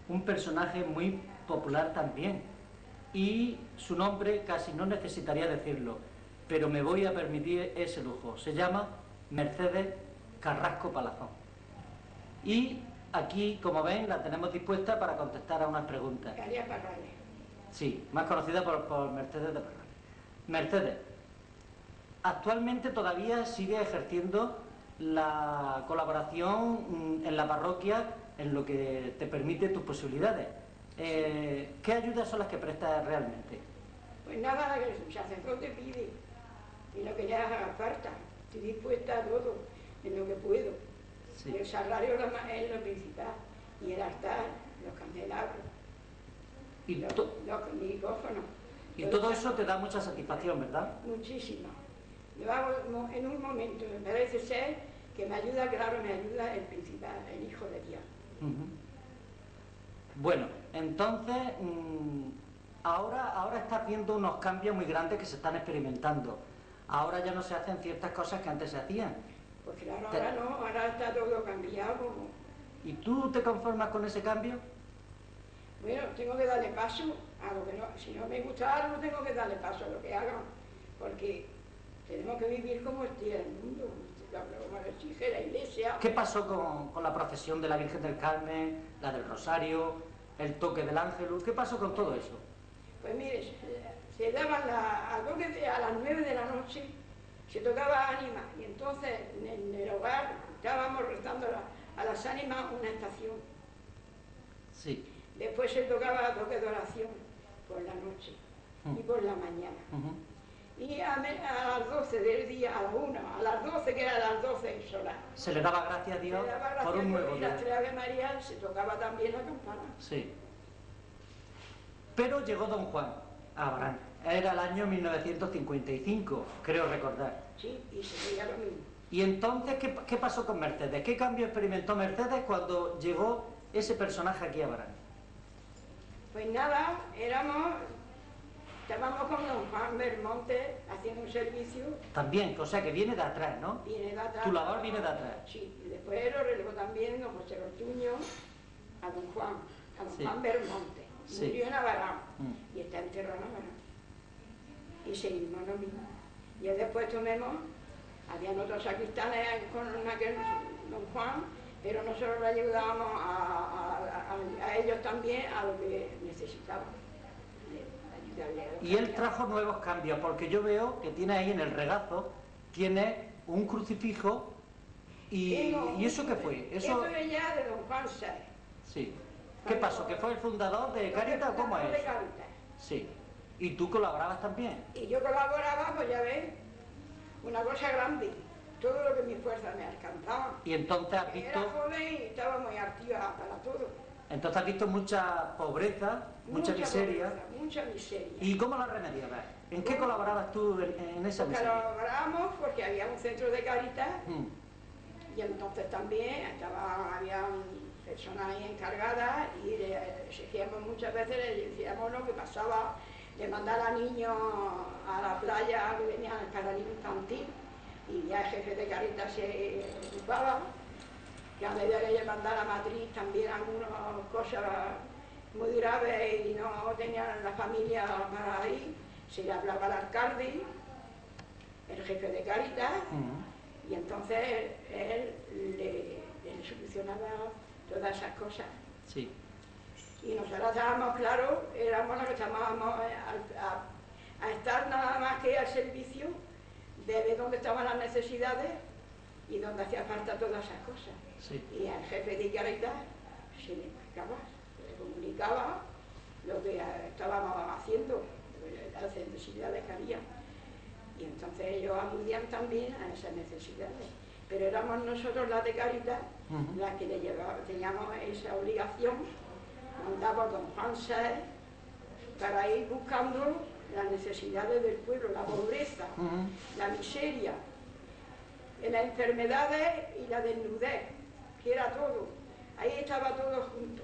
un personaje muy popular también, y su nombre casi no necesitaría decirlo, pero me voy a permitir ese lujo. Se llama Mercedes Carrasco Palazón. Y aquí, como ven, la tenemos dispuesta para contestar a unas preguntas. María Parrales. Sí, más conocida por Mercedes de Parrales. Mercedes, actualmente todavía sigue ejerciendo la colaboración en la parroquia en lo que te permite tus posibilidades. ¿Qué ayudas son las que prestas realmente? Pues nada, la que el sacerdote pide y lo que le haga falta. Estoy dispuesta a todo, en lo que puedo. Sí. El sagrario es lo principal, y el altar, los candelabros, Y, los micrófonos. y todo eso te da mucha satisfacción, ¿verdad? Muchísimo. Lo hago en un momento, me parece ser que me ayuda, claro, me ayuda el principal, el Hijo de Dios. Bueno, entonces, ahora estás viendo unos cambios muy grandes que se están experimentando. Ahora ya no se hacen ciertas cosas que antes se hacían. Pues claro, ahora no, ahora está todo cambiado. ¿Y tú te conformas con ese cambio? Bueno, tengo que darle paso a lo que no, si no me gusta algo, tengo que darle paso a lo que hagan, porque tenemos que vivir como esté el mundo, como lo exige la Iglesia. ¿Qué pasó con la procesión de la Virgen del Carmen, la del Rosario, el toque del Ángelus? ¿Qué pasó con todo eso? Pues mire, se daban a las 9 de la noche, se tocaba ánimas, y entonces en el hogar estábamos rezando a las ánimas una estación. Sí. Después se tocaba toque de oración por la noche y por la mañana. Y a las 12 del día, a la 1, a las 12, que eran las 12 solas. Se le daba gracias a Dios por un nuevo día. Y las 3 Ave María se tocaba también la campana. Sí. Pero llegó Don Juan a Abraham. Era el año 1955, creo recordar. Sí, y se veía lo mismo. Y entonces, ¿qué pasó con Mercedes? ¿Qué cambio experimentó Mercedes cuando llegó ese personaje aquí a Abraham? Pues nada, estábamos con Don Juan Belmonte haciendo un servicio. También, o sea que viene de atrás, ¿no? Viene de atrás. Tu labor viene de atrás. Sí, y después lo relevó también don José Ortuño a Don Juan, Juan Belmonte. Sí. Murió en Abarán y está enterrado en Abarán. Y seguimos lo mismo. Y después habían otros sacristanes con aquel Don Juan, pero nosotros le ayudábamos a ellos también a lo que necesitaban. Y él trajo nuevos cambios, porque yo veo que tiene ahí en el regazo, tiene un crucifijo, ¿y eso qué fue? Eso es ya de Don Juan Sáez. Sí. ¿Qué pasó? ¿Que fue el fundador de Cáritas o cómo es? De Cáritas. Sí. ¿Y tú colaborabas también? Y yo colaboraba, pues ya ves, una cosa grande. Todo lo que mis fuerzas me alcanzaban. Y entonces has visto... Era joven y estaba muy activa para todo. Entonces has visto mucha pobreza, mucha miseria. Pobreza, mucha miseria. ¿Y cómo la remediabas? ¿En qué colaborabas tú en esa miseria? Colaborábamos porque había un centro de Cáritas y entonces también había personas ahí encargadas y le exigíamos muchas veces, le decíamos lo que pasaba de mandar a niños a la playa que venían al jardín infantil. Y ya el jefe de Cáritas se ocupaba, que a medida que ella mandara a Madrid también algunas cosas muy graves y no tenían la familia para ir, se le hablaba al alcalde, el jefe de Cáritas, y entonces él le solucionaba todas esas cosas. Sí. Y nosotros estábamos, claro, éramos los que estábamos a estar nada más que al servicio de ver dónde estaban las necesidades y dónde hacía falta todas esas cosas. Sí. Y al jefe de Cáritas se le explicaba, se le comunicaba lo que estábamos haciendo, las necesidades que había. Y entonces ellos aludían también a esas necesidades. Pero éramos nosotros las de Cáritas las que teníamos esa obligación, mandaba don Juan Sáez para ir buscando las necesidades del pueblo, la pobreza, la miseria, las enfermedades y la desnudez, que era todo. Ahí estaba todo junto.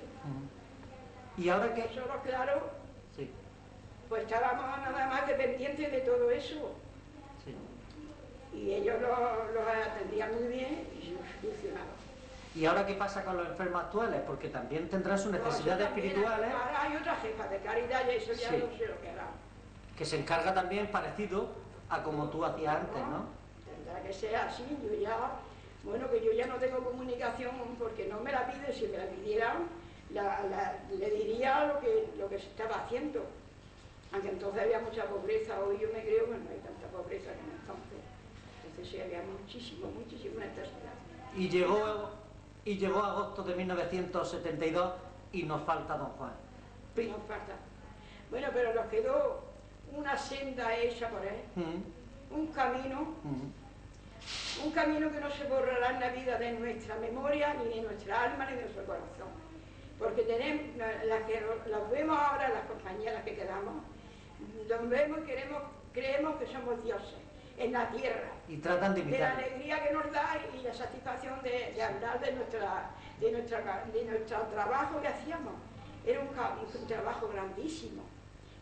¿Y ahora qué? Nosotros, claro, sí, pues estábamos nada más dependientes de todo eso. Sí. Y ellos los atendían muy bien y se lo solucionaban. ¿Y ahora qué pasa con los enfermos actuales? Porque también tendrán sus necesidades espirituales. Ahora hay otra jefa de caridad y eso ya Sí. no sé lo que hará. Que se encarga también parecido a como tú hacías antes, ¿no? Tendrá que ser así. Yo ya, bueno, que yo ya no tengo comunicación porque no me la pide. Si me la pidieran, le diría lo que se estaba haciendo. Aunque entonces había mucha pobreza. Hoy yo me creo que no hay tanta pobreza como entonces. Entonces sí había muchísima necesidad. Y llegó agosto de 1972 y nos falta don Juan. Nos falta. Bueno, pero nos quedó una senda hecha por él, un camino que no se borrará en la vida de nuestra memoria, ni de nuestra alma, ni de nuestro corazón. Porque tenemos, las vemos ahora, las compañeras que quedamos, los vemos y creemos que somos dioses en la tierra. Y tratan de imitar. De la alegría que nos da y la satisfacción de hablar de nuestro trabajo que hacíamos. Era un trabajo grandísimo.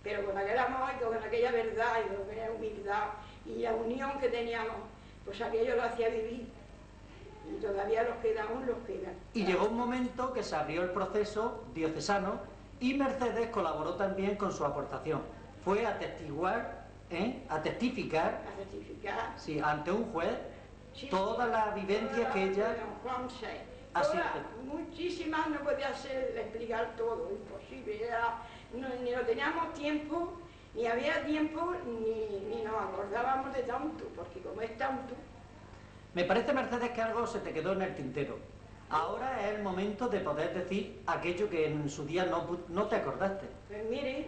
Pero con aquel amor y con aquella verdad y con aquella humildad y la unión que teníamos, pues aquello lo hacía vivir. Y todavía aún los quedan. Y llegó un momento que se abrió el proceso diocesano y Mercedes colaboró también con su aportación. Fue a testiguar, a testificar, sí, ante un juez, sí, todas las vivencias que ella... Juan VI. Muchísimas no podía explicar todo, imposible. Ni lo teníamos tiempo, ni había tiempo, ni nos acordábamos de tanto, porque como es tanto... Me parece, Mercedes, que algo se te quedó en el tintero. Ahora es el momento de poder decir aquello que en su día no te acordaste. Pues mire,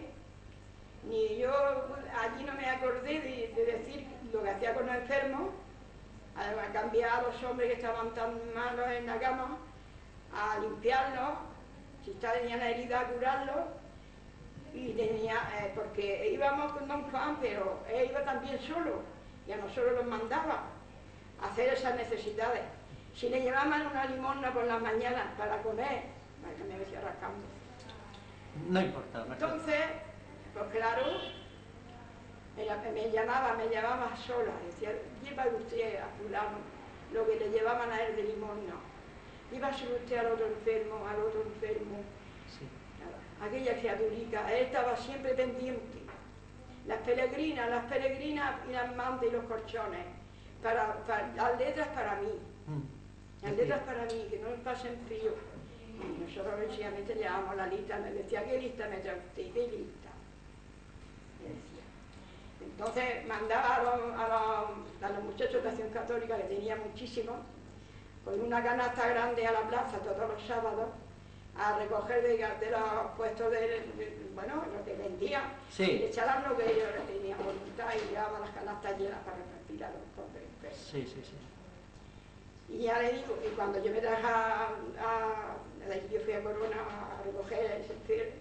ni yo allí no me acordé de decir lo que hacía con los enfermos, a cambiar a los hombres que estaban tan malos en la cama, a limpiarlos, si tenían la herida, a curarlos. Y porque íbamos con don Juan, pero él iba también solo, y a nosotros los mandaba a hacer esas necesidades. Si le llevaban una limosna por las mañanas para comer, que me decía rascando. No importa. Entonces, pues claro, me llamaba sola, decía, lleva usted a fulano lo que le llevaban a él de limosna. Llévaselo usted al otro enfermo, Sí. Aquella criaturica, él estaba siempre pendiente. Las peregrinas y las mantas y los colchones, las letras para mí. Las letras para mí, que no me pasen frío. Y nosotros sencillamente llevábamos la lista, me decía, ¿qué lista me trae usted? ¿Qué lista? Me decía. Entonces mandaba a los muchachos de Acción Católica, que tenía muchísimos, con una canasta grande a la plaza todos los sábados, a recoger de los puestos bueno, lo que vendían, sí, y le echaban lo que ellos tenían voluntad y llevaban las canastas llenas para repartir a los pobres. Sí, sí, sí. Y ya le digo, y cuando yo me traje yo fui a Corona a recoger ese enfermo,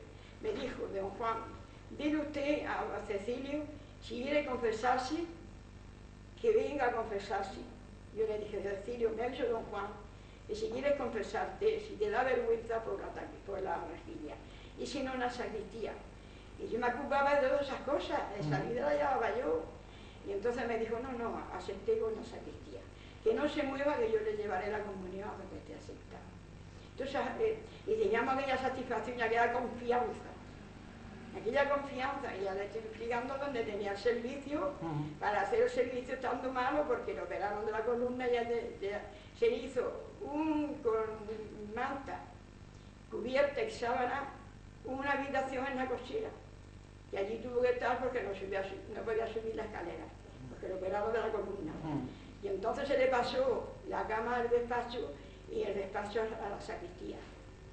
me dijo don Juan, dile usted a Cecilio, si quiere confesarse, que venga a confesarse. Yo le dije, Cecilio, me ha dicho don Juan, que si quieres confesarte, si te da vergüenza por la rejilla, y si no, en la sacristía. Y yo me ocupaba de todas esas cosas, esa vida la llevaba yo. Y entonces me dijo, no, acepté con la sacristía. Que no se mueva, que yo le llevaré la comunión a donde esté aceptado. Entonces, y teníamos aquella satisfacción y aquella confianza. Y ya le estoy explicando dónde tenía el servicio, para hacer el servicio estando malo, porque lo operaron de la columna, ya se hizo con manta, cubierta y sábana, una habitación en la cochera. Y allí tuvo que estar porque no podía subir la escalera, porque lo operaron de la columna. Y entonces se le pasó la cama al despacho y el despacho a la sacristía.